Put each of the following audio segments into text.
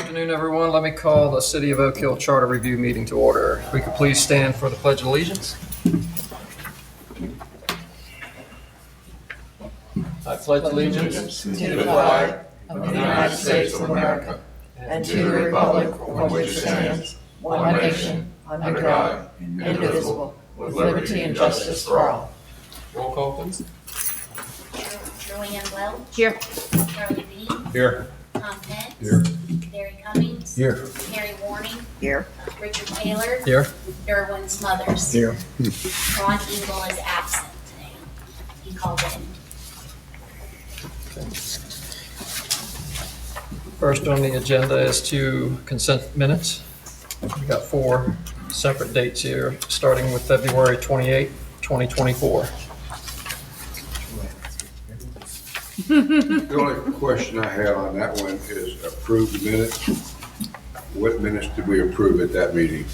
afternoon, everyone. Let me call the City of Oak Hill Charter Review meeting to order. If we could please stand for the Pledge of Allegiance. I pledge allegiance To the flag of the United States of America and to the republic for which it stands, one nation, under God, indivisible, with liberty and justice for all. Roll call, please. Julianne Welch. Here. Charlie Bean. Here. Tom Pence. Here. Barry Cummings. Here. Mary Warning. Here. Richard Taylor. Here. Derwin Smothers. Here. Ron Eagle is absent today. He called in. First on the agenda is to consent minutes. We've got 4 separate dates here, starting with February 28, 2024. The only question I have on that one is approved minutes. What minutes did we approve at that meeting?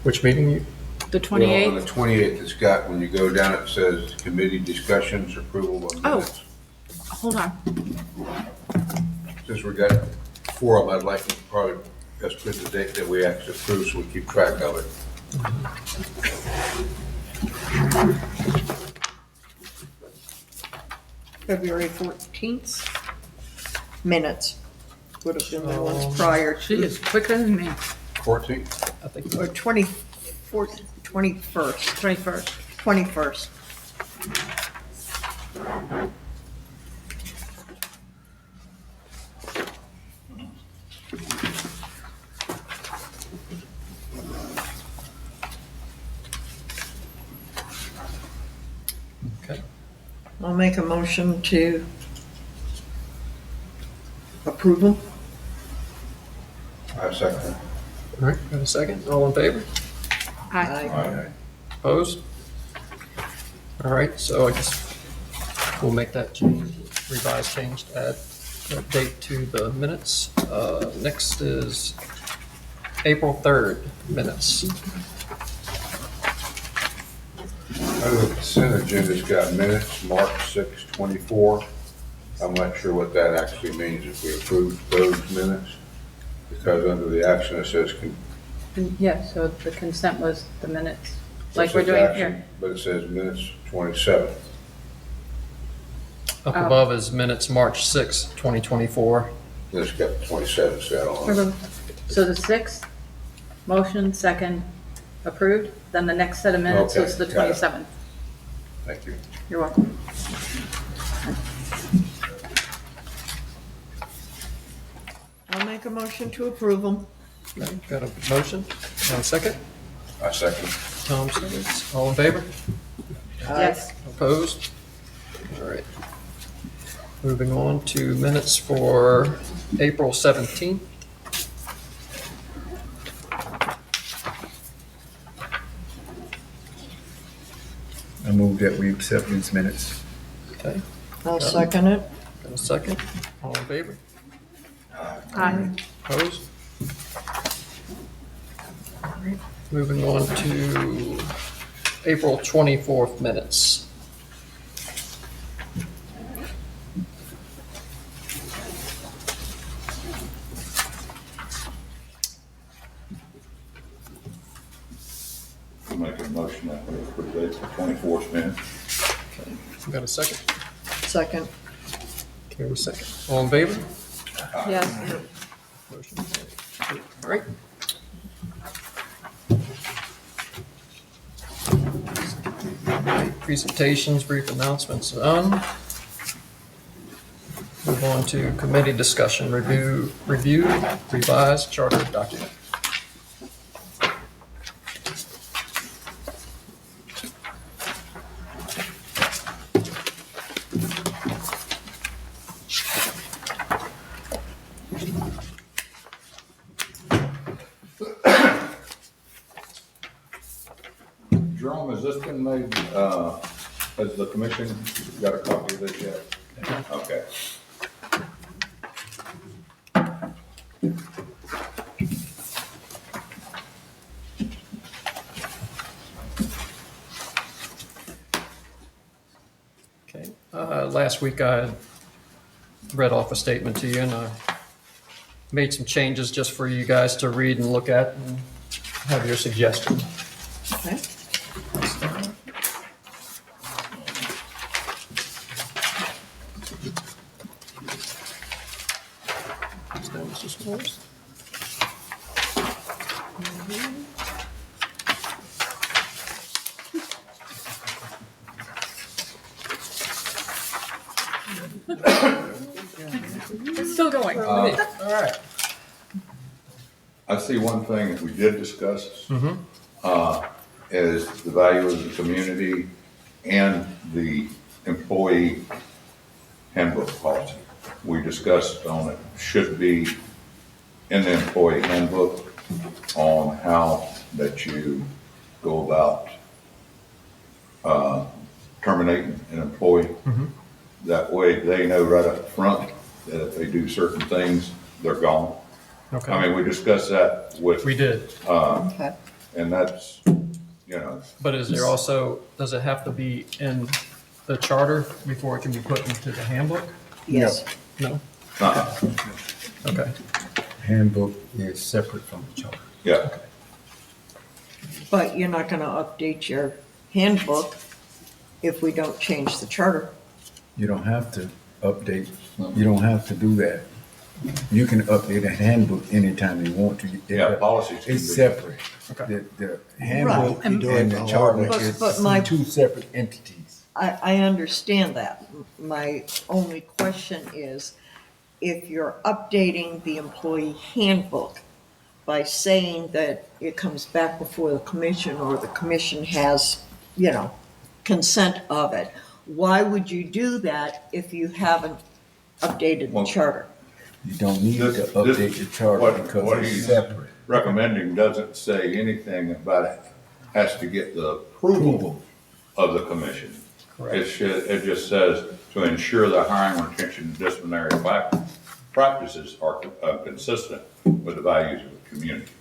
Which meeting? The Well, on 28th? the 28th, it's got, when you go down, it says committee discussions, approval of Oh. minutes. Hold on. Since we got 4 of them, I'd like to probably just put the date that we actually approved so we keep track of it. February 14th minutes would have been the Oh. ones prior She to, is quicker than me. 14th? I think or 24th, 21st, 21st. 21st. Okay. I'll make a motion to approve them. I second it. All right, got a second? All in favor? Aye. Aye. Opposed? All right, so I guess we'll make that change, revised change to add that date to the minutes. Next is April 3rd minutes. Under the consent agenda's got minutes, March 6, 24. I'm not sure what that actually means if we approve those minutes, because under the action it says. Yeah, so the consent was the minutes, like we're doing here. But it says minutes 27. Up Oh. above is minutes March 6, 2024. It's got 27 set on it. So the 6th, motion, second, approved, then the next set of minutes Okay, was the got it. 27th. Thank you. You're welcome. I'll make a motion to approve them. Okay, got a motion? And a second? I second. Tom seconds. All in favor? Yes. Opposed? All right. Moving on to minutes for April 17th. I move that we accept these minutes. Okay, I'll second it. got a second? All in favor? Aye. Opposed? All right. Moving on to April 24th minutes. I'll make a motion that we approve the 24th minute. Okay, we got a second? Second. Okay, a second. All in favor? Yes. Motion carried. All right. Presentations, brief announcements, none. Move on to committee discussion, review, revised charter document. Jerome, has this been made, has the commission got a copy of this yet? Okay. Okay, last week I read off a statement to you, and I made some changes just for you guys to read and look at and have your suggestion. Okay. It's still going. All right. I see one thing that we did discuss, is the value of the community and the employee handbook policy. We discussed on it, should be in the employee handbook on how that you go about, terminating an employee. That way they know right up front that if they do certain things, they're gone. Okay. I mean, we discussed that with, We did. Okay. and that's, you know, But is there also, does it have to be in the charter before it can be put into the handbook? Yes. No? uh, Okay. Handbook is separate from the charter. yeah. But you're not gonna update your handbook if we don't change the charter. You don't have to update, you don't have to do that. You can update a handbook anytime you want to. Yeah, policies can It's be- separate. Okay. The handbook Right. and the charter But my- is two separate entities. I understand that. My only question is, if you're updating the employee handbook by saying that it comes back before the commission or the commission has, consent of it, why would you do that if you haven't updated the Well, charter? You don't need to This- update this- the charter what because it's he's separate. recommending doesn't say anything about it. Has to get the approval of the commission. Correct. It just says to ensure the hiring, retention, and disciplinary practices are consistent with the values of the community,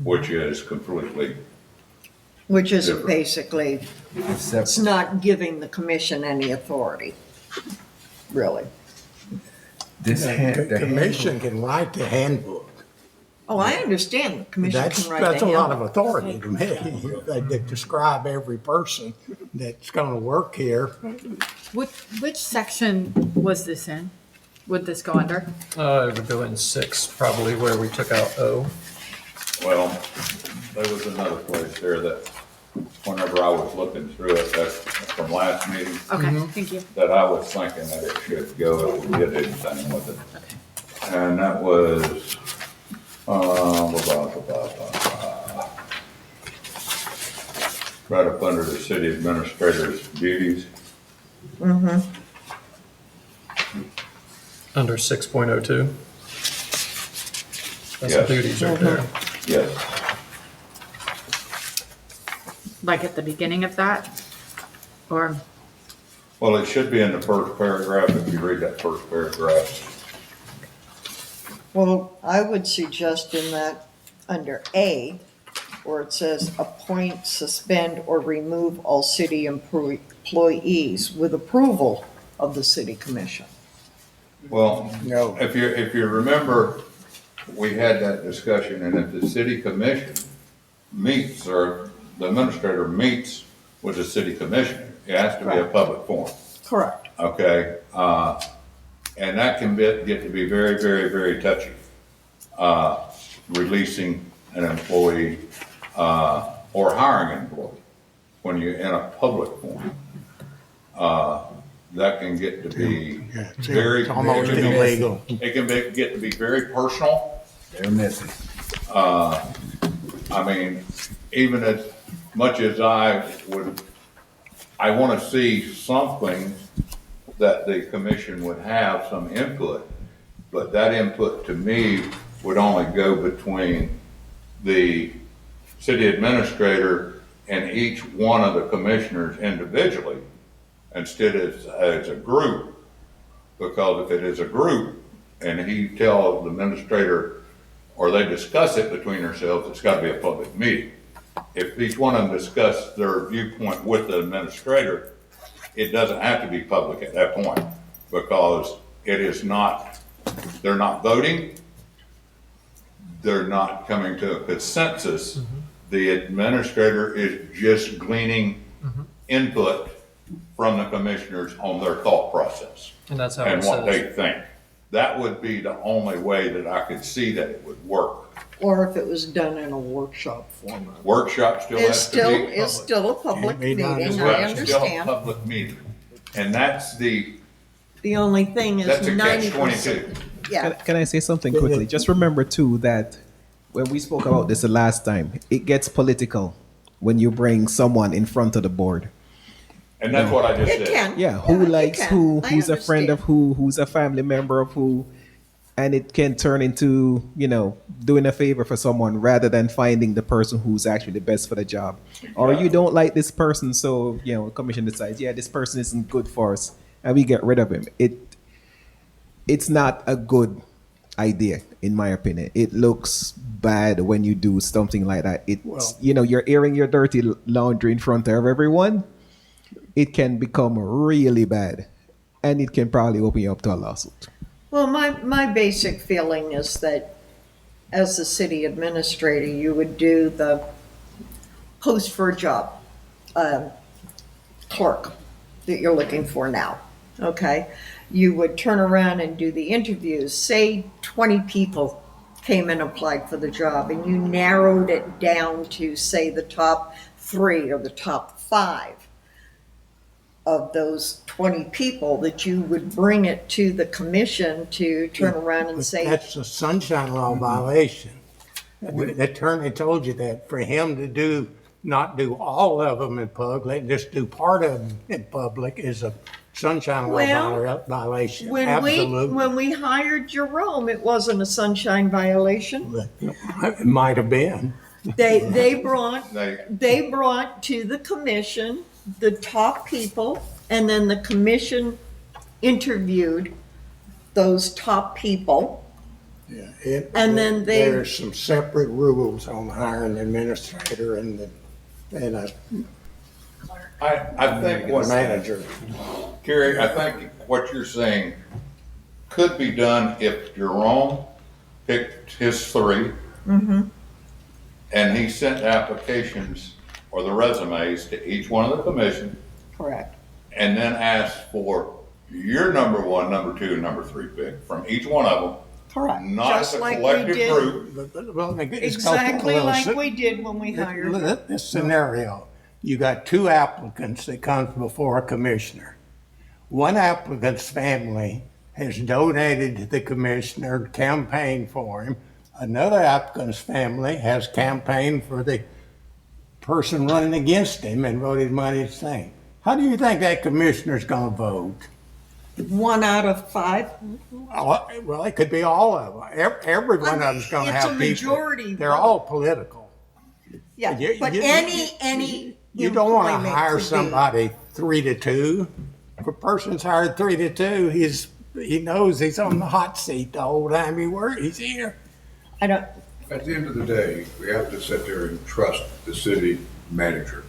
which is completely, Which is Different. basically, It's it's separate. not giving the commission any authority, really. This The the commission can write the handbook. Oh, I understand the commission That's, can write the that's a lot of handbook. authority to me. They describe every person that's gonna work here. Which section was this in? Would this go under? It would go in 6, probably, where we took out O. well, there was another place there that whenever I was looking through it, that from last meeting, Okay, thank you. that I was thinking that it should go if we did anything with it. And that was, right up under the city administrator's duties. Under 6.02. That's the Yes. duties right there. Yes, Like at the beginning of that? Or, well, it should be in the first paragraph, if you read that first paragraph. Well, I would suggest in that, under A, where it says appoint, suspend, or remove all city employees with approval of the city commission. Well, No. if you remember, we had that discussion, and if the city commission meets, or the administrator meets with the city commissioner, it has to be a public forum, Correct. okay? And that can get to be very, very, very touchy. Releasing an employee, or hiring an employee, when you're in a public forum. That can get to be Yeah, very. it's almost it can be- illegal. It can get to be very personal. They're messy. I mean, even as much as I want to see something that the commission would have some input, but that input to me would only go between the city administrator and each one of the commissioners individually, instead of as a group. Because if it is a group and he tells the administrator, or they discuss it between themselves, it's got to be a public meeting. If each one of them discuss their viewpoint with the administrator, it doesn't have to be public at that point, because it is not, they're not voting, they're not coming to a consensus. The administrator is just gleaning input from the commissioners on their thought process And that's how and it what says. they think. That would be the only way that I could see that it would work. Or if it was done in a workshop format. Workshop still has to be. It's still a public Can't be done meeting, as I well. Right, still a understand. public meeting. And that's the, The only thing is that's a 90%. catch-22. Yeah, Can I say something quickly? Just remember too that when we spoke about this the last time, it gets political when you bring someone in front of the board. And that's what I just it said. can. Yeah, who it likes can. who, I who's a friend of understand. who's a family member of who, and it can turn into, doing a favor for someone rather than finding the person who's actually the best for the job. Or you don't like this person, so, the commission decides, yeah, this person isn't good for us, and we get rid of him. It's not a good idea, in my opinion. It looks bad when you do something like that. It's, Well- you're airing your dirty laundry in front of everyone. It can become really bad, and it can probably open you up to a lawsuit. Well, my basic feeling is that as the city administrator, you would do the post for a job, clerk that you're looking for now, okay? You would turn around and do the interviews. Say 20 people came and applied for the job, and you narrowed it down to, say, the top 3 or the top 5 of those 20 people, that you would bring it to the commission to turn around and But say, that's a sunshine law violation. The attorney told you that for him to not do all of them in public, just do part of them in public is a sunshine law Well, violation. when Absolutely. we hired Jerome, it wasn't a sunshine violation. It might have been. They brought They, to the commission the top people, and then the commission interviewed those top people. And then they- There's some separate rules on hiring an administrator and a I think what, manager. Kerry, I think what you're saying could be done if Jerome picked his 3. And he sent applications or the resumes to each one of the commission Correct. and then asked for your number 1, number 2, and number 3 pick from each one of them. Correct. Not as Just a like we collective did. group. Well, it's Exactly well, like we did when we hired. Look at this scenario. You got 2 applicants that comes before a commissioner. One applicant's family has donated to the commissioner, campaigned for him. Another applicant's family has campaigned for the person running against him and voted money to thing. How do you think that commissioner's gonna vote? 1 out of 5. Well, it could be all of them. Every one of them's gonna It's have a people. majority They're vote. all political. Yeah, You- but you- any You don't want to employment hire could be- somebody 3-2. If a person's hired 3-2, he knows he's on the hot seat the whole time he's here. I don't. At the end of the day, we have to sit there and trust the city manager.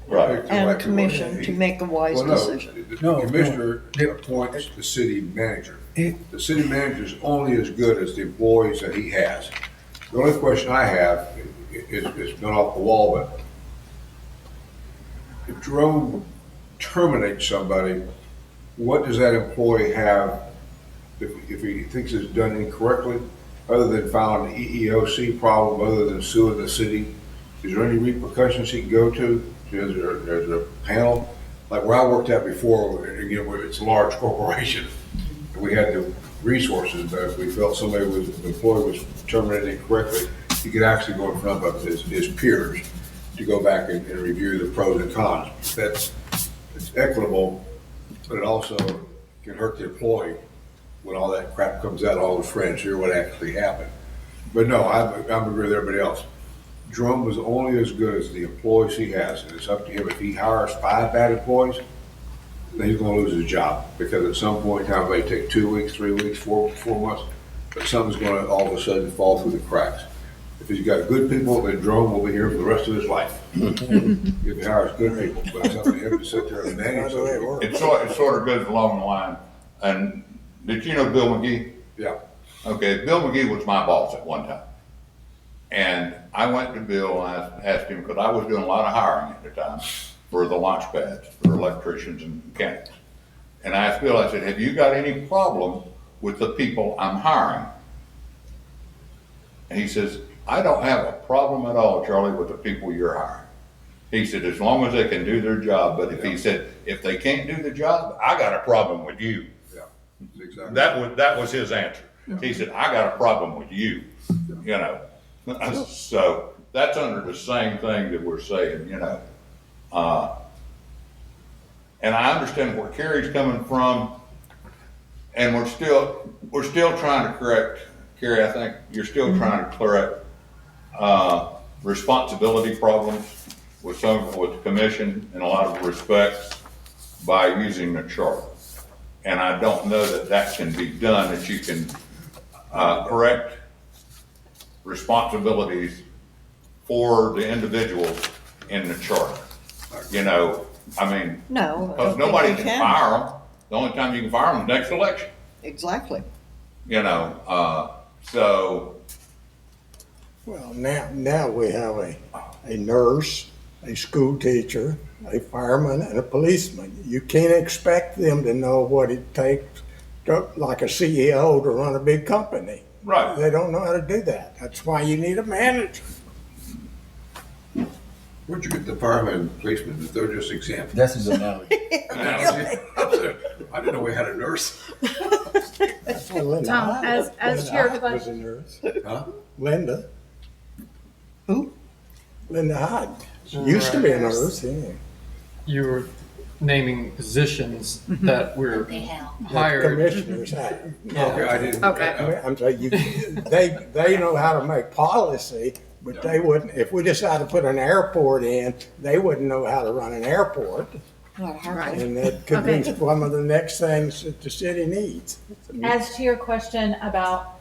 Right. And commission to make a wise Well, no, decision. the commissioner appoints the city manager. The city manager is only as good as the employees that he has. The only question I have is not off the wall, but if Jerome terminates somebody, what does that employee have if he thinks it's done incorrectly, other than filing an EEOC problem, other than suing the city? Is there any repercussions he can go to? Is there a panel? Like where I worked at before, again, where it's a large corporation, we had the resources, but if we felt the employee was terminated incorrectly, he could actually go in front of his peers to go back and review the pros and cons. It's equitable, but it also can hurt the employee when all that crap comes out, all his friends hear what actually happened. But no, I'm agree with everybody else. Jerome was only as good as the employees he has, and it's up to him. If he hires 5 bad employees, then he's gonna lose his job, because at some point in time, it may take 2 weeks, 3 weeks, 4 months, but something's gonna all of a sudden fall through the cracks. If he's got good people, then Jerome will be here for the rest of his life. If he hires good people, but it's up to him to sit there and manage them. It sort of goes along the line. And did you know Bill McGee? Yeah. Okay, Bill McGee was my boss at one time. And I went to Bill and I asked him, because I was doing a lot of hiring at the time for the launch pads, for electricians and mechanics. And I asked Bill, I said, have you got any problem with the people I'm hiring? And he says, I don't have a problem at all, Charlie, with the people you're hiring. He said, as long as they can do their job, but if he said, if they can't do the job, I got a problem with you. Yeah, exactly. That was his answer. He said, I got a problem with you, you know. So that's under the same thing that we're saying, you know. And I understand where Carrie's coming from, and we're still trying to correct, Carrie, I think you're still trying to correct, responsibility problems with the commission in a lot of respects by using the charter. And I don't know that can be done, that you can, correct responsibilities for the individuals in the charter. You know, I mean, No. I because don't think nobody you can fire them. The only time you can fire them is next election, Exactly. you know, so. Well, now we have a nurse, a school teacher, a fireman, and a policeman. You can't expect them to know what it takes, like a CEO, to run a big company. Right. They don't know how to do that. That's why you need a manager. Where'd you get the firemen and policemen, if they're just exempt? That's his analogy. I didn't know we had a nurse. That's why Linda Tom, Hyde- as Linda to your Hyde was a question- nurse. Huh? Linda. Who? Linda Hyde. Used to be a nurse, yeah. You were naming positions that were They have. hired. Commissioners have. Okay, I didn't. Okay. I'm saying, they know how to make policy, but they wouldn't, if we decided to put an airport in, they wouldn't know how to run an airport. Right. And that could be Okay. one of the next things that the city needs. As to your question about,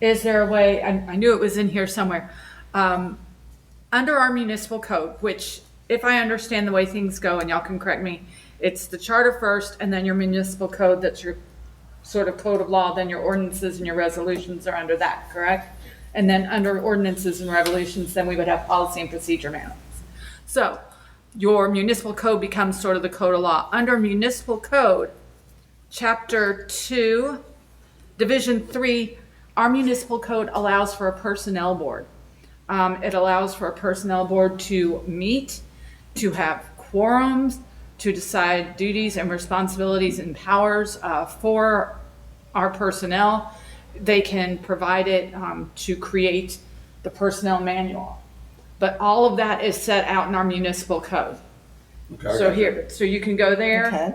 is there a way, I knew it was in here somewhere. Under our municipal code, which if I understand the way things go, and y'all can correct me, it's the charter first and then your municipal code, that's your sort of code of law, then your ordinances and your resolutions are under that, correct? And then under ordinances and resolutions, then we would have policy and procedure manuals. So your municipal code becomes sort of the code of law. Under municipal code, chapter 2, division 3, our municipal code allows for a personnel board. It allows for a personnel board to meet, to have quorums, to decide duties and responsibilities and powers for our personnel. They can provide it to create the personnel manual. But all of that is set out in our municipal code. Okay, So here, so you can go there. Okay.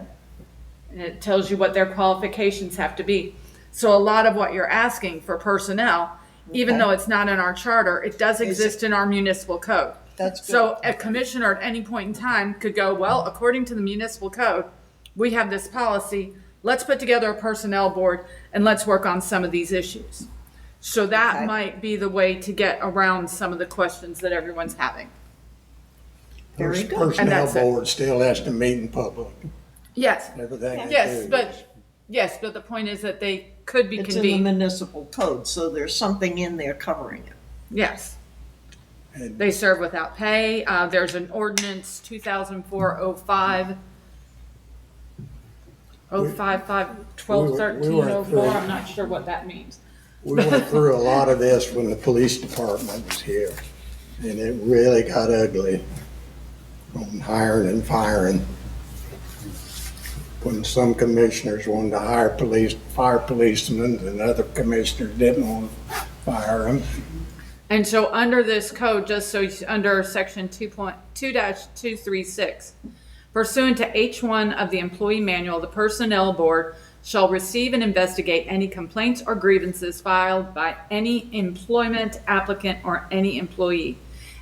And it tells you what their qualifications have to be. So a lot of what you're asking for personnel, even Okay. though it's not in our charter, it does exist in our municipal code. That's good. So a commissioner at any point in time could go, well, according to the municipal code, we have this policy. Let's put together a personnel board and let's work on some of these issues. So that Okay. might be the way to get around some of the questions that everyone's having. Very good. And Personnel that's it. board still has to meet in public. Yes, Everything they yes, do. but the point is that they could be It's in the convened. municipal code, so there's something in there covering it. Yes. And- They serve without pay. There's an ordinance 2004-05. 055, 12, 13, We went 04. through- I'm not sure what that means. We went through a lot of this when the police department was here, and it really got ugly on hiring and firing. When some commissioners wanted to fire policemen, and other commissioners didn't want to fire them. And so under this code, just so under section 2.2-236, pursuant to H1 of the employee manual, the personnel board shall receive and investigate any complaints or grievances filed by any employment applicant or any employee.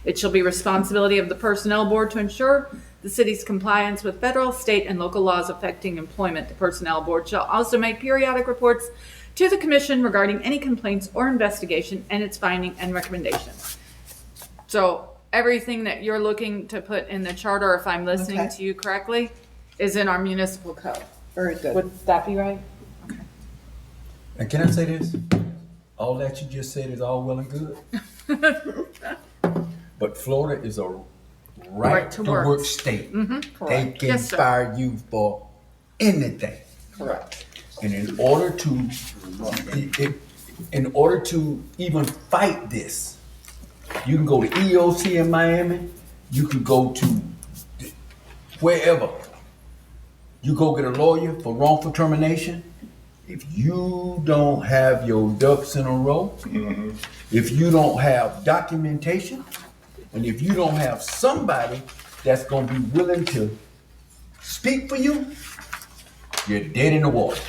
It shall be responsibility of the personnel board to ensure the city's compliance with federal, state, and local laws affecting employment. The personnel board shall also make periodic reports to the commission regarding any complaints or investigation and its finding and recommendation. So everything that you're looking to put in the charter, if I'm listening Okay. to you correctly, is in our municipal code. Very good. Would that be right? And can I say this? All that you just said is all well and good, But Florida is a Right right to to work. work state. They Correct. can Yes, sir. fire you for anything. Correct. And in order to even fight this, you can go to EOC in Miami, you can go to wherever. You go get a lawyer for wrongful termination. If you don't have your ducks in a row, if you don't have documentation, and if you don't have somebody that's gonna be willing to speak for you, you're dead in the water.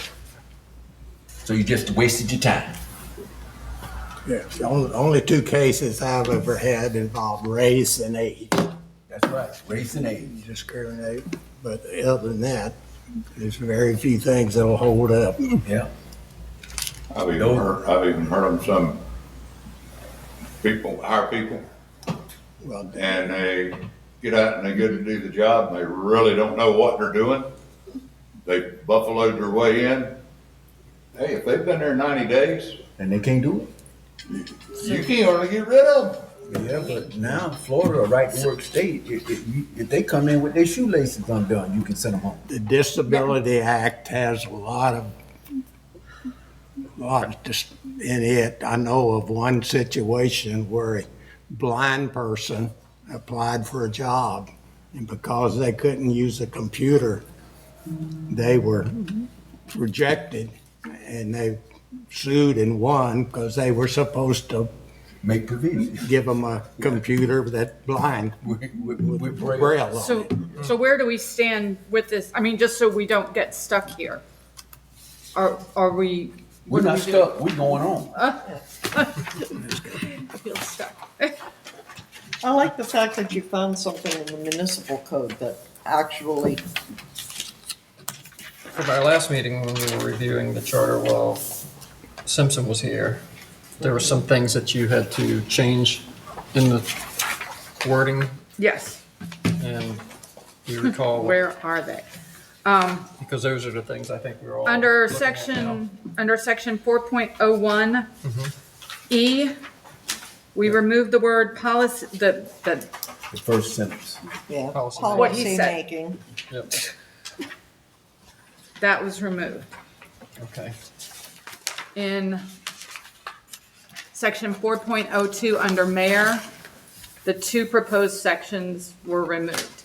So you just wasted your time. Yes, only two cases I've ever had involved race and age. That's right, race and age. Discriminate, but other than that, there's very few things that'll hold up. Yeah. I've even heard of some people, hire people, Well, and they get out and they get to do the job, and they really don't know what they're doing. They buffaloed their way in. Hey, if they've been there 90 days, And they can't do you can't hardly get rid of them. it. Yeah, but now Florida, a right to work state, if they come in with their shoelaces undone, you can send them home. the Disability Act has a lot just in it. I know of one situation where a blind person applied for a job, and because they couldn't use a computer, they were rejected, and they sued and won because they were supposed to Make provisions. give them a computer that blind With Braille. braille on So, it. so where do we stand with this? I mean, just so we don't get stuck here. Are we? We're what do not we do? stuck, we're going on. I feel stuck. I like the fact that you found something in the municipal code that actually, From our last meeting, when we were reviewing the charter while Simpson was here, there were some things that you had to change in the wording, Yes, and you recall, where are they? because those are the things I think we're all. Under looking at now. section 4.01 E, we removed the word policy, the The first sentence. yeah, Policy. What he said. making. Yep, that was removed. okay. In section 4.02 under mayor, the two proposed sections were removed.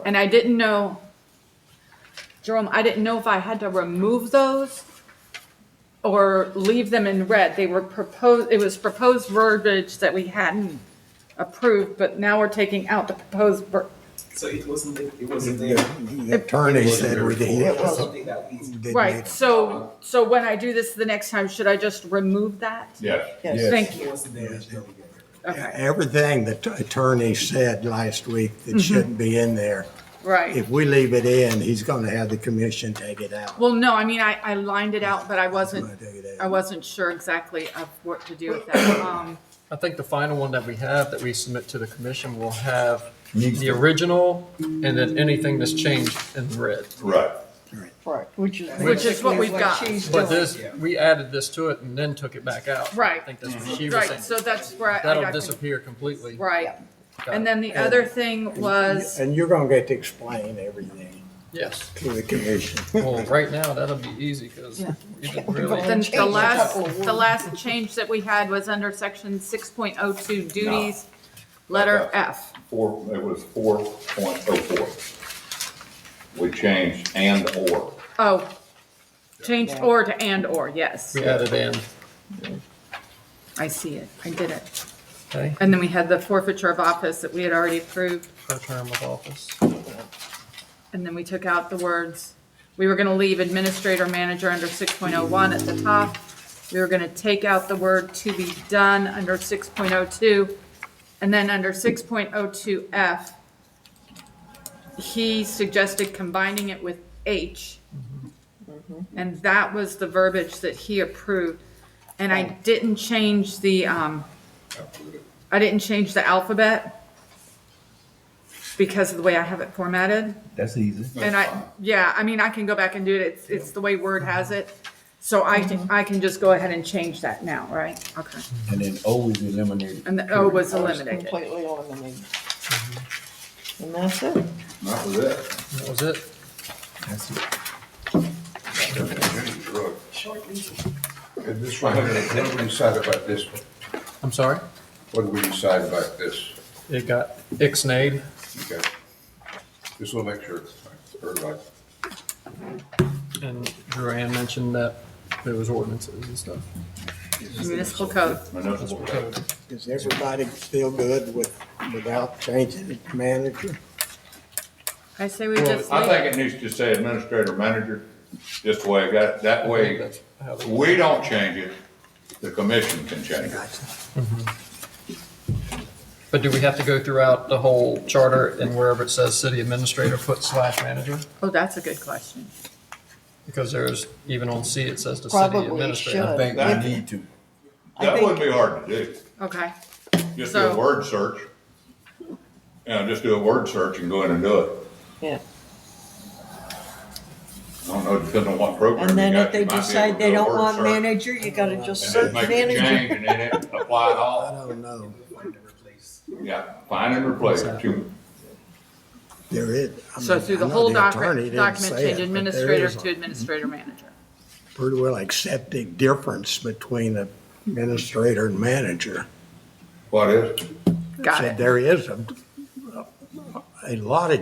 And I didn't know, Jerome, I didn't know if I had to remove those or leave them in red. They were proposed, it was proposed verbiage that we hadn't approved, but now we're taking out the proposed So it wasn't there. The attorney said we did. Something that we. didn't Right, need- so when I do this the next time, should I just remove that? Yes. Yes. Thank It you. wasn't there originally. Okay, Everything the attorney said last week that shouldn't be in there, right. if we leave it in, he's gonna have the commission take it out. Well, no, I mean, I lined it out, but I wasn't Gonna take it I out. wasn't sure exactly of what to do with that. I think the final one that we have, that we submit to the commission, will have Needs the to- original and then anything that's changed in red. Right. Right, which is. Which is what basically we've got. she's But doing. this, we added this to it and then took it back out. Right. I think that's what she was Right, saying. so that's where I That'll got, disappear completely. right. Got And it. then the other thing was, And you're gonna get to explain everything Yes. to the commission. Well, right now, that'll be easy because we didn't really. then Change a couple of the last change that we had was under section 6.02 duties, letter F. It was 4.04. We changed and or. Oh, changed or to and or, yes. We added in, I see it, I did it. okay, And then we had the forfeiture of office that we had already approved. per term of office. And then we took out the words, we were gonna leave administrator manager under 6.01 at the top. We were gonna take out the word to be done under 6.02. And then under 6.02F, he suggested combining it with H. And that was the verbiage that he approved. And I didn't change the alphabet because of the way I have it formatted. That's easy. And I mean, I can go back and do it. It's the way Word has it. So I can just go ahead and change that now, right? Okay. And then O is eliminated. And the O was That was eliminated. completely eliminated. And that's it. That was it. That was it. That's it. And this one, what did we decide about this one? I'm sorry? What did we decide about this? It got ixnayed. Okay. Just want to make sure, everybody. And Joanne mentioned that there was ordinances and stuff. Municipal code. Municipal code. Does everybody feel good without changing the manager? I say we Well, just I leave think it. it needs to say administrator manager, just the way I got it. That way, That's how they- we don't change it, the commission can change it. But do we have to go throughout the whole charter and wherever it says city administrator, put slash manager? Oh, that's a good question. Because there's, even on C, it says the city Probably administrator. I think That- we need to. That think- wouldn't be hard to do. Okay. Just do a So- word search. You know, just do a word search and go in and do it. Yeah. I don't know, depending on what program you And then got, if they you might be able decide to they do a don't word want search manager, you gotta just and search then make a manager. change and then it apply it I all. don't know. Yeah, find and replace it. There is. I So mean, through I the know whole attorney didn't document, say change it, but there administrator is to administrator manager. a pretty well accepted difference between an administrator and manager. What is? Got Said it. there is a lot of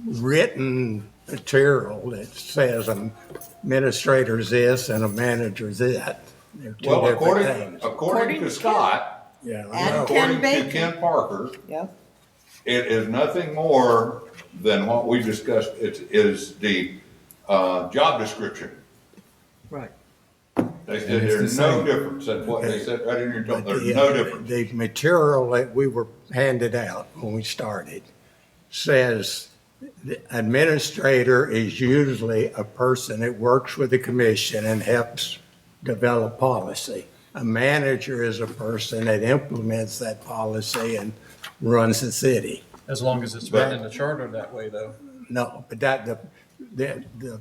written material that says an administrator's this and a manager's that. They're two Well, different things. according to Scott, Yeah, I And know. Ken according to Bacon. Ken Parker, Yep. it is nothing more than what we discussed. It is the, job description. Right. They said And it's there's the no same. difference. That's what they said right in your, But there's the, no difference. The material that we were handed out when we started says the administrator is usually a person that works with the commission and helps develop policy. A manager is a person that implements that policy and runs the city. As long as it's written in the charter that way, though. No, but the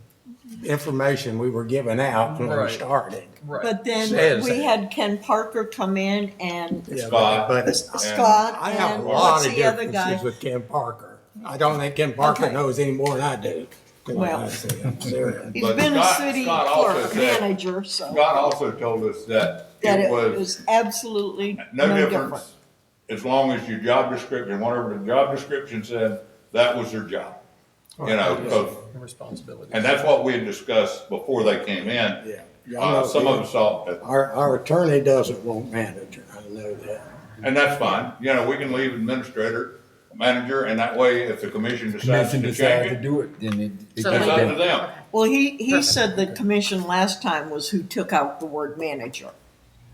information we were given out when we Right. started. Right. But then Says we that. had Ken Parker come in and Yeah, Scott. but Scott I have a and lot what's of the other guy? differences with Ken Parker. I don't think Ken Parker Okay. knows any more than I do. Well. I'm serious. He's But been a Scott- city Scott also clerk said- manager, so Scott also told us that that it it was was absolutely no no difference. different. As long as your job description, whatever the job description said, that was their job. You know, 'cause- Responsibility. and that's what we had discussed before they came in. Yeah. Yeah, I know Some that. of us thought that, Our attorney doesn't want manager. I know that. and that's fine. You know, we can leave administrator, manager, and that way if the commission decides Commission to decide change to it, do it, then it So it's goes up to down. them. Well, he said the commission last time was who took out the word manager.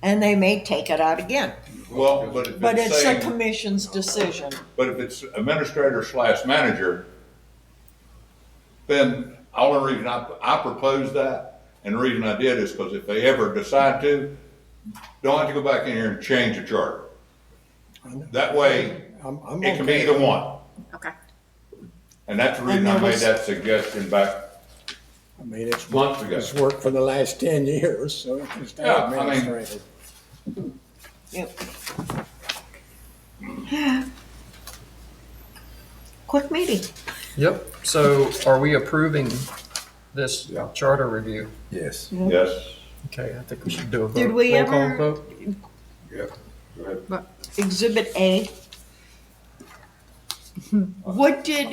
And they may take it out again, Well, but if but it's it's a saying, commission's decision. but if it's administrator slash manager, then the only reason I proposed that, and the reason I did is because if they ever decide to, don't have to go back in here and change the charter. That way, I'm it can be okay. either one. Okay. And that's the reason I And there made was- that suggestion back I mean, it's months ago. It's worked for the last 10 years, so it can stay Yeah, I mean- administrative. Yep. Quick meeting. Yep. So are we approving this Yeah. charter review? Yes. Yes. Okay, I think we should do a vote. Did we roll call ever- vote. Yeah. Go ahead. Exhibit A. What did,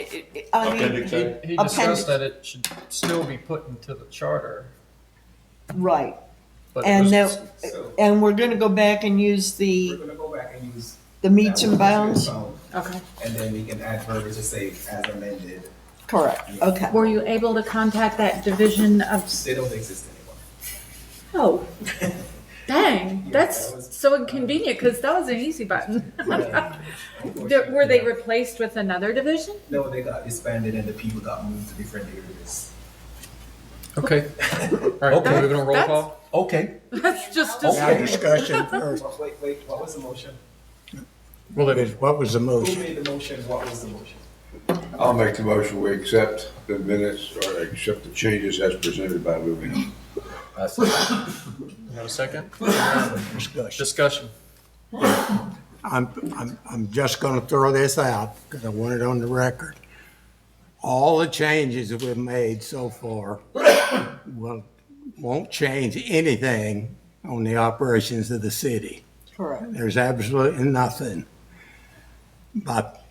I mean, Appendix A. He Appendix. discussed that it should still be put into the charter. right, But it and was- that, and we're gonna go back and use We're the gonna go back and use. meets that and one bounds? that we found, Okay. And then we can add verbiage to say as amended. Correct, okay. Were you able to contact that division of, They don't exist anymore. oh, dang, Yeah, that's that was- so inconvenient because that was an easy button. Were they replaced with another division? No, they got disbanded and the people got moved to different areas. Okay. All right, Okay. moving on roll That's- call. Okay. That's just Now a, discussion first. Wait, what was the motion? Well, it is, What was the Who motion? made the motion? What was the motion? I'll make the motion, we accept the minutes or accept the changes as presented by Louis. You have a second? Discussion. Discussion. I'm just gonna throw this out because I want it on the record. All the changes that we've made so far won't change anything on the operations of the city. Correct. There's absolutely nothing. But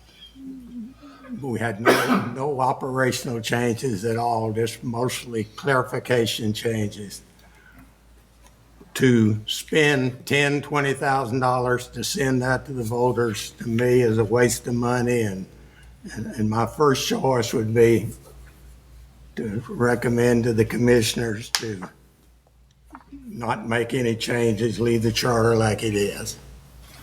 we had no operational changes at all, just mostly clarification changes. To spend $20,000 to send that to the voters, to me, is a waste of money, and my first choice would be to recommend to the commissioners to not make any changes, leave the charter like it is.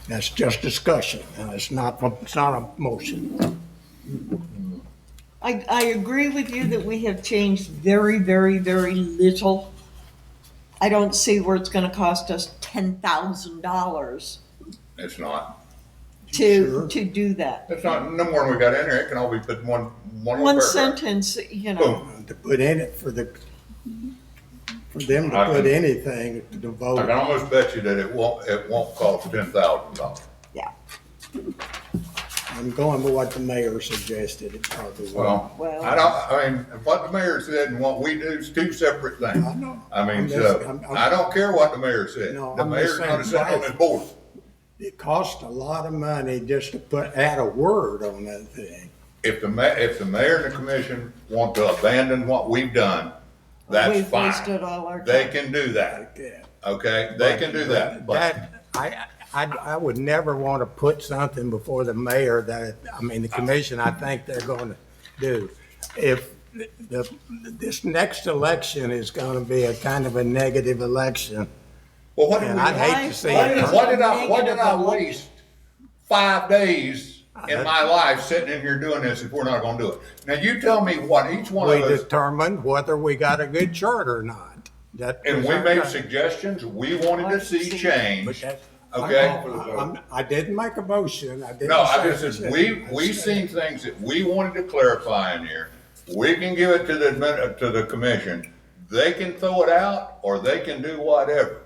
That's just discussion, and it's not a motion. I agree with you that we have changed very, very, very little. I don't see where it's gonna cost us $10,000 It's not. to do that. It's not, no more than we got in there. It can all be put in one One paragraph. sentence, you know, Boom. To put in it for them to put anything to the I vote. can almost bet you that it won't cost $10,000. yeah. I'm going with what the mayor suggested, it probably will. Well, I mean, what the mayor said and what we do is two separate things. I know. I mean, I'm just- so, I'm- I don't care what the mayor said. No, The I'm mayor's just saying gonna sit on price. this board. It costs a lot of money just to add a word on that thing. If the mayor and the commission want to abandon what we've done, that's We've fine. wasted all our They time. can do that, Like that. okay? They can do that, but I would never want to put something before the mayor the commission, I think they're going to do. If this next election is going to be a kind of a negative election, well, what did and we? I'd hate to see Why it. did I waste 5 days in my life sitting in here doing this if we're not gonna do it? Now, you tell me what each one We of us, determined whether we got a good charter or not. That and was we our made job. suggestions we wanted to see But change, that's- okay? I didn't make a motion, I didn't. No, I say- just said, we seen things that we wanted to clarify in here. We can give it to the commission. They can throw it out or they can do whatever,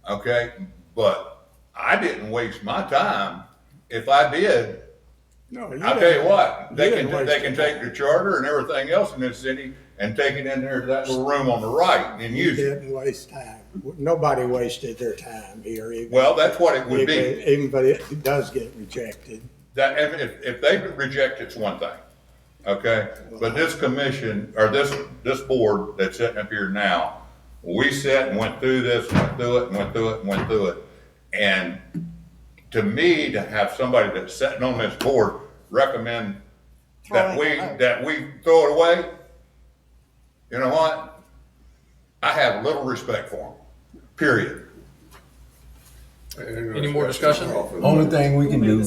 okay? But I didn't waste my time. If I did, No, I'll tell you what, they didn't can waste take your the charter and everything else in this city and take it in there to that little room on the right and You use it. didn't waste time. Nobody wasted their time here. Well, that's what it would be. Even, but it does get rejected. That, and if they reject it's one thing, okay? But this commission, or this board that's sitting up here now, we sat and went through this, went through it, and went through it, and went through it. And to me, to have somebody that's sitting on this board recommend that we throw it away, you know what? I have little respect for them, period. Any more discussion? Only thing we can do,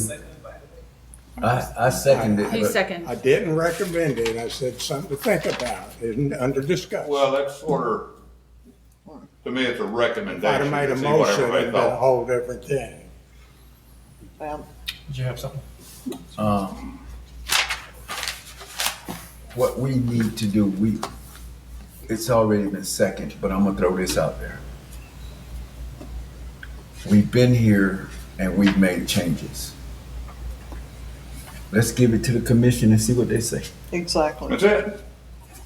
I second it, He but second. I didn't recommend it. I said something to think about. Isn't under discussion. Well, that's sort of, to me, it's a If I'd recommendation have made a to see what motion, everybody it'd been a thought. whole different thing. Well, Did you have something? what we need to do, it's already been second, but I'm gonna throw this out there. We've been here and we've made changes. Let's give it to the commission and see what they say. exactly. That's it.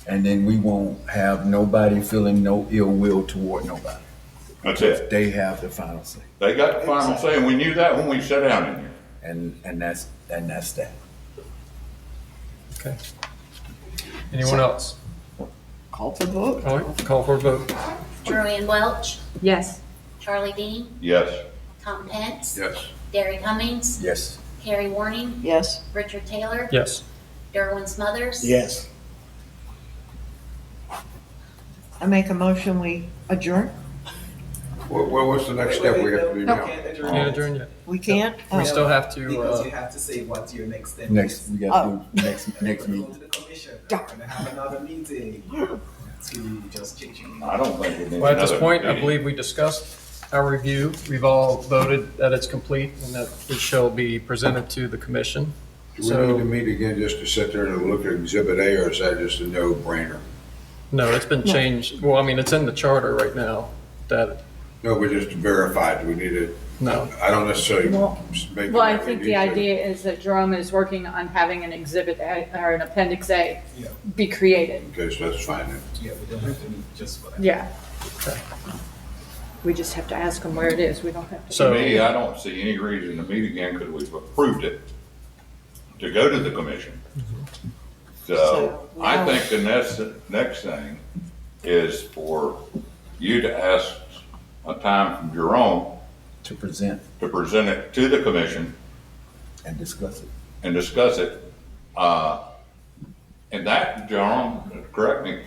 And then we won't have nobody feeling no ill will toward nobody. That's it. They have the final say. They got the final say, and we knew that when we sat down in here. And that's that. Okay. Anyone else? Call for vote. All right, call for a vote. Julian Welch, Yes. Charlie Dean, Yes. Tom Pence, Yes. Derek Cummings, Yes. Carrie Warning, Yes. Richard Taylor, Yes. Derwin Smothers. Yes. I make a motion, we adjourn? Well, what's the next step we have to do now? Can't adjourn Can't yet. adjourn yet. We can't? We Oh. still have to, Because you have to say what's your next step. Next, we got to do next Go meeting. to the commission and have another meeting to just change. I don't think we need well, at this another point, I meeting. believe we discussed our review. We've all voted that it's complete and that it shall be presented to the commission. Do we need to meet again just to sit there and look at Exhibit A, or is that just a no-brainer? No, it's been changed. Well, I mean, it's in the charter right now that, No, but just to verify, do we need to? no. I don't necessarily. Well, make Well, I it think we the need to. idea is that Jerome is working on having an exhibit A, or an appendix A Yeah. be created. Okay, so that's fine then. Yeah, we don't have to meet just for that. Yeah. We just have to ask them where it is. We don't have to. So- To me, I don't see any reason to meet again because we've approved it to go to the commission. So So I now- think the next thing is for you to ask a time from Jerome To present to present it to the commission and discuss it. and discuss it. And that, Jerome, correct me,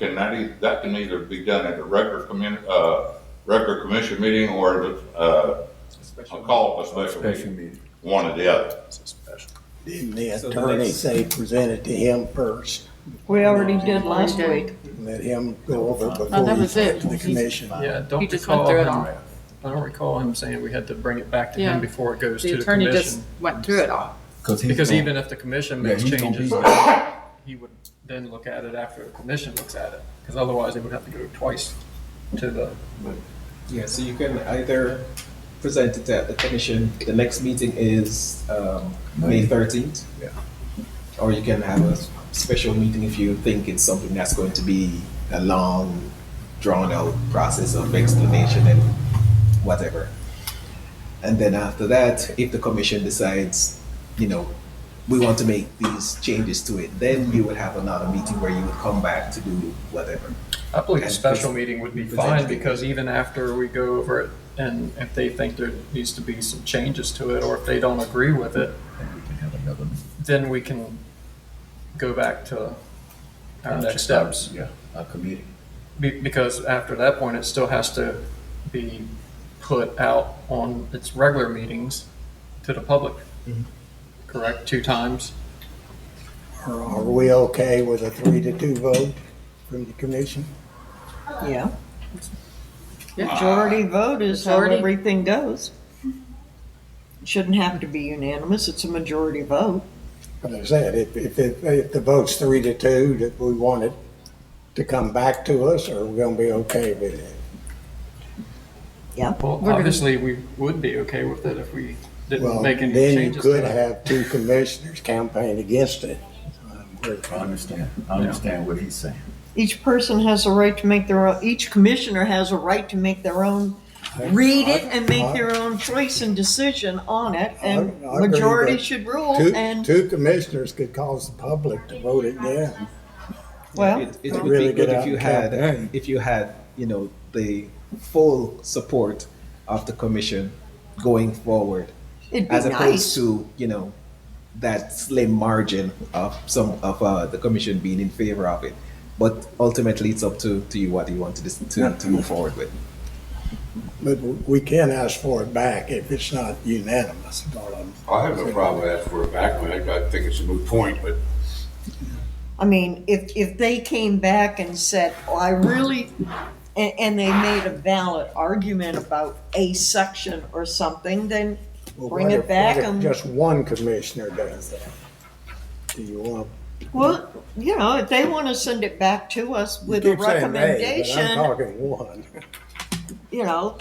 that can either be done at a regular commission meeting or I'll call it a special Special meeting, meeting. one or the other. Didn't the So the attorney next- say present it to him first? We already did last week. Let him go over Oh, before that we was get it. to the commission. Yeah, He don't just went recall through it him, all. I don't recall him saying we had to bring it back to Yeah. him before it goes The to the attorney just commission. went through it all. Because even if the commission Yeah, makes he's gonna changes, be- he would then look at it after the commission looks at it. Because otherwise, it would have to go twice to the, Yeah, so you can either present it at the commission, the next meeting is May 13th. Yeah. Or you can have a special meeting if you think it's something that's going to be a long, drawn-out process of explanation and whatever. And then after that, if the commission decides, we want to make these changes to it, then you would have another meeting where you would come back to do whatever. I believe a And special pres- meeting would be present fine it. because even after we go over it and if they think there needs to be some changes to it or if they don't agree with it, And we can have another. then we can go back to our next steps. Yeah, a committee. Because after that point, it still has to be put out on its regular meetings to the public. Correct? 2 times? Are we okay with a 3-2 vote from the commission? Yeah. Yeah. Majority vote is how Majority. everything goes. It shouldn't have to be unanimous, it's a majority vote. But I said, if the vote's 3-2, that we want it to come back to us, or we're gonna be okay with it? Yeah. Well, We're gonna- obviously, we would be okay with it if we didn't Well, make any then you changes. could to it. have 2 commissioners campaign against it. I understand what he's saying. Each person has a right to make their own, each commissioner has a right to make their own, read it and make their own choice and decision on it, and I agree, majority but should rule, Two and, commissioners could cause the public to vote it down. well, It would Really be good get if out you and had, campaign. the full support of the commission going forward, it'd be as opposed nice. to, that slim margin of some of the commission being in favor of it. But ultimately, it's up to you what you want to move forward with. But we can ask for it back if it's not unanimous. All I'm- I have no problem with asking for it back. I think it's a moot point, but I mean, if they came back and said, oh, I really, and they made a valid argument about a section or something, then Well, bring what it if- back what if and- just one commissioner does that. Do you want? well, if they want to send it back to us with a You keep saying they, but I'm recommendation, talking one.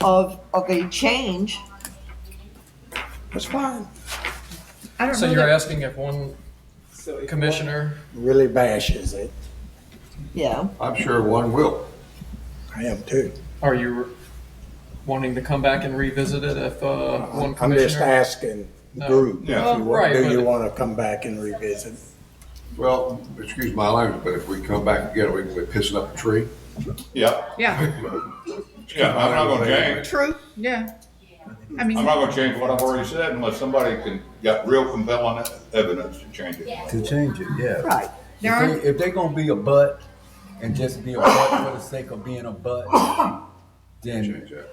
of a change, That's fine. I don't So know you're that, asking if one commissioner, Really bashes it. yeah. I'm sure one will. I am too. are you wanting to come back and revisit it if one I'm just commissioner? asking the No. group. Yeah. If you want- Right, Do you but- want to come back and revisit? Well, excuse my language, but if we come back again, we can be pissing up a tree. Yeah, yeah, yeah, I'm not gonna change. True. yeah. I I'm mean, not gonna change what I've already said unless somebody got real compelling evidence to change it. To change it, yeah. Right. there are, If they're gonna be a butt and just be a butt for the sake of being a butt, then, Change that.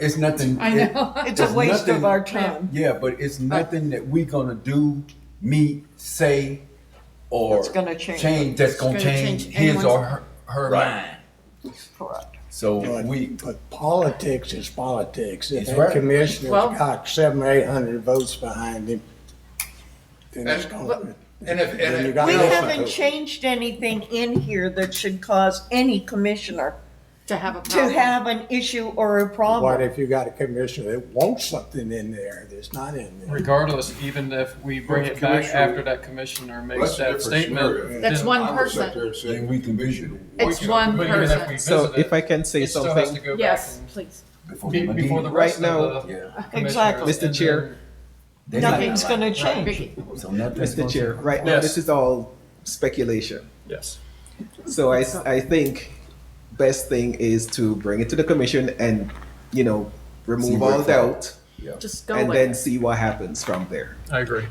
it's nothing. I know. It's a There's waste of nothing- our time. Yeah, but it's nothing that we gonna do, meet, say, or That's gonna change. that's gonna It's gonna change change his or anyone's- her Right. mind. Correct. So But politics is politics. If That's that right. commissioner's Well- got 700 or 800 votes behind him, then it's gonna. And if, Then you and got- We I listen haven't to- changed anything in here that should cause any commissioner To have a to problem. have an issue or a What problem. if you got a commissioner that wants something in there that's not in there? Regardless, even if we bring it back after that commissioner makes That's a that different statement. scenario. That's then- one I would sit there person. and say, Then we can vision It's one But even if we person. visit So it, if I can say it still has to something, go back Yes, and please. before be- before the Right rest now- of the Yeah. commissioners. Exactly. Mr. and Chair. Then- Nothing's gonna change. Vicky. So nothing's Mr. gonna Chair, change. right now, Yes. this is all speculation. then- Yes. So I think best thing is to bring it to the commission and, you know, remove See where all it falls. doubt Just go and with then it. see what happens from there. I agree.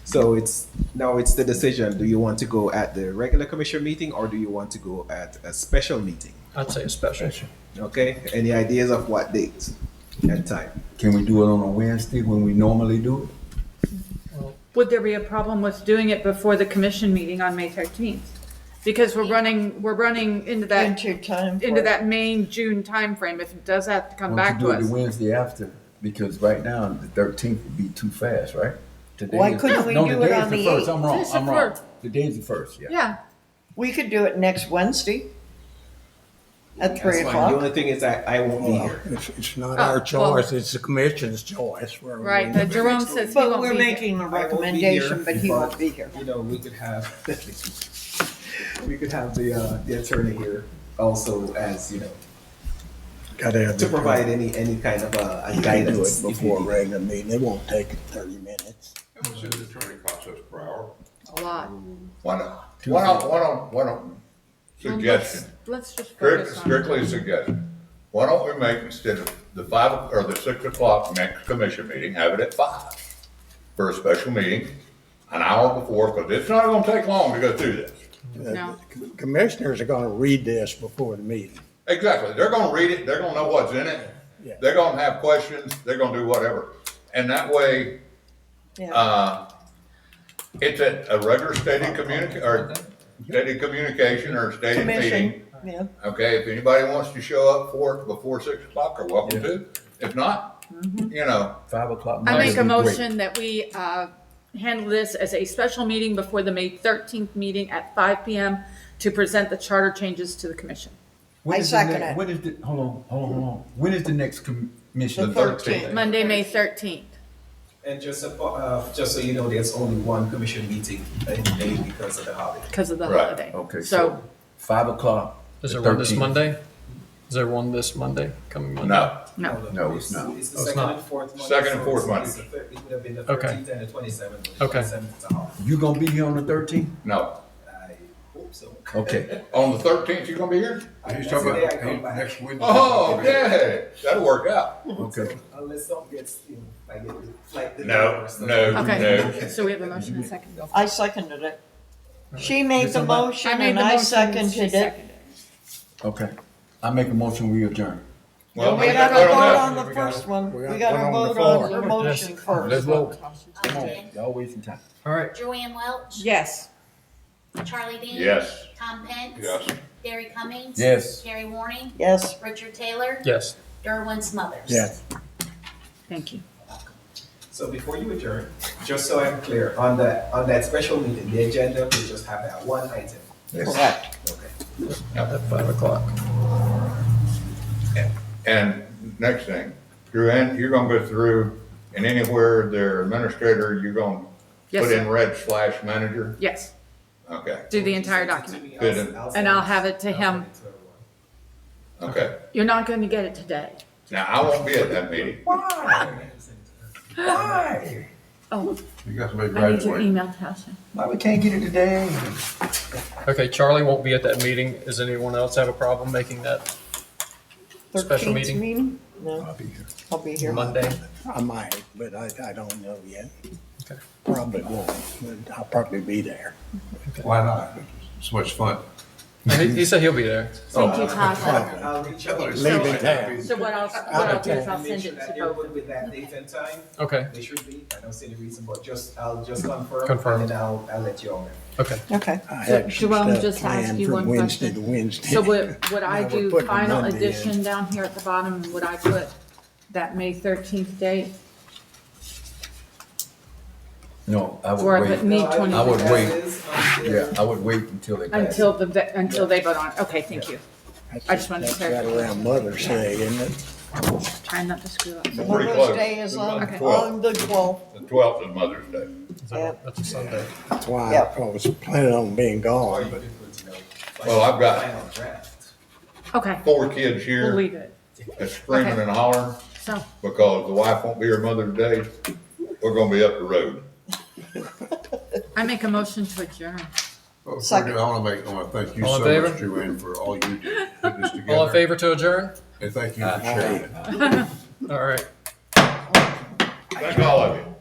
So it's the decision. Do you want to go at the regular commission meeting or do you want to go at a special meeting? I'd say a special. Okay? Any ideas of what date and time? Can we do it on a Wednesday when we normally do it? Would there be a problem with doing it before the commission meeting on May 13th? Because we're running into that May, June timeframe. If it does have to come Why don't back you to do it us. the Wednesday after? Because right now, the 13th would be too fast, right? Today Why is- couldn't we no, do the it day is on the the first. 8th? I'm wrong, Today's the I'm wrong. first. The day's the first, yeah. Yeah, We could do it next Wednesday at 3 That's fine. The o'clock. only thing is that I won't be Well, here. it's not Oh, our well- choice, it's the commission's choice. right. But Jerome says he But won't we're be here. making a I won't be recommendation, here, but he but- won't be here. You know, we could have, we could have the attorney here also as, you know, Gotta have to the- provide any kind of a You can do guidance. it if you before a need. regular meeting, it won't take 30 minutes. how much does the attorney cost us per hour? A lot. why don't, suggestion, Let's just focus on. strictly a suggestion. Why don't we make, instead of the 5 or the 6 o'clock next commission meeting, have it at 5 for a special meeting, an hour before, because it's not gonna take long to go through this. No. The Commissioners are gonna read this before the meeting. Exactly. They're gonna read it, they're gonna know what's in it, Yeah. they're gonna have questions, they're gonna do whatever. And that way, Yeah. it's a regular stated stated communication or stated meeting. Commission, yeah. Okay, if anybody wants to show up for it before 6 o'clock, are welcome to. If not, you know, 5 o'clock. I might make a be great. motion that we handle this as a special meeting before the May 13th meeting at 5 PM to present the charter changes to the commission. When I is the second next- it. When is the, hold on. When is the next commission? The 13th. Monday, May 13th. And just so you know, there's only one commission meeting in May because of the holiday. Because of the Right. holiday. Okay, So, so 5 o'clock. Is there the one this 13th. Monday? Is there one this Monday, coming Monday? no. no. No, it's not. It's the Oh, it's second not. and fourth Monday. Second and so fourth it's Monday. the It would have been the Okay. 13th and the 27th. but the Okay. 27th is a holiday. You gonna be here on the 13th? No. I hope so. Okay. On the 13th, you gonna be here? He's That's talking the day I about come back. next Wednesday. Oh, okay. That'll work out. Okay. Unless something gets, you know, I get the flight delay No, or stuff. no, Okay, no. so we have a motion and a second. I seconded it. She made the somebody- motion I made and the I motion, seconded she it. seconded it. Okay. I make a motion, we adjourn. Well, We I gotta don't vote know. on the first one. we We got gotta one on the vote on floor. her motion Yes. first. Let's vote. Come on, Okay. y'all wasting time. All right. Joanne Welch, Yes. Charlie Dean. Yes. Tom Pence. Yes. Gary Cummings. Yes. Carrie Warning, Yes. Richard Taylor, Yes. Derwin Smothers. Yes. Thank you. So before you adjourn, just so I'm clear, on that special meeting, the agenda will just have that one item. Correct. Okay. At 5 o'clock. And next thing, Joanne, you're gonna go through and anywhere their administrator, you're gonna Yes, put in sir. red / manager? Yes, Okay, do the entire document. Good, and- And I'll have it to him. okay. You're not going to get it today. Now, I won't be at that meeting. Why? Oh, You got somebody I need your graduate. email, Tasha. Why we can't get it today? Okay, Charlie won't be at that meeting. Does anyone else have a problem making that Special 13th meeting? No, I'll be here. I'll be here. Monday? I might, but I don't know yet. Okay. Probably won't, but I'll probably be there. Why not? It's much fun. He said he'll be there. Thank you, Tasha. I'll reach out. Leaving town. So what I'll do is I'll send it to They're both. good with that date and time. Okay, They should be. I don't see any reason, but I'll just confirm. Confirm. And then I'll let you all know. okay. Okay. I So, had some Jerome, stuff just ask planned you from one Wednesday question. to Wednesday. So would I Now we're do putting final Monday in. addition down here at the bottom? Would I put that May 13th date? No, I Or would if it wait. need 20 I would days? wait. Yeah, I would wait until they pass. Until they vote on it. Okay, thank you. I just wanted to That's right clarify. around Mother's Day, isn't it? Trying not to screw up. Pretty Mother's close. Day is on, Okay. on the 12th. The 12th is Mother's Day. That's a Sunday. That's why Yep. I was planning on being gone, but Well, I've got Okay, 4 kids we'll here leave it. that's screaming Okay. and hollering So, because the wife won't be here Mother's Day. We're gonna be up the road. I make a motion to adjourn. Well, Second. I wanna thank you All in so favor? much, Joanne, for all you did, putting this together. All in favor to adjourn? And thank you for sharing it. All right. Thank all of you.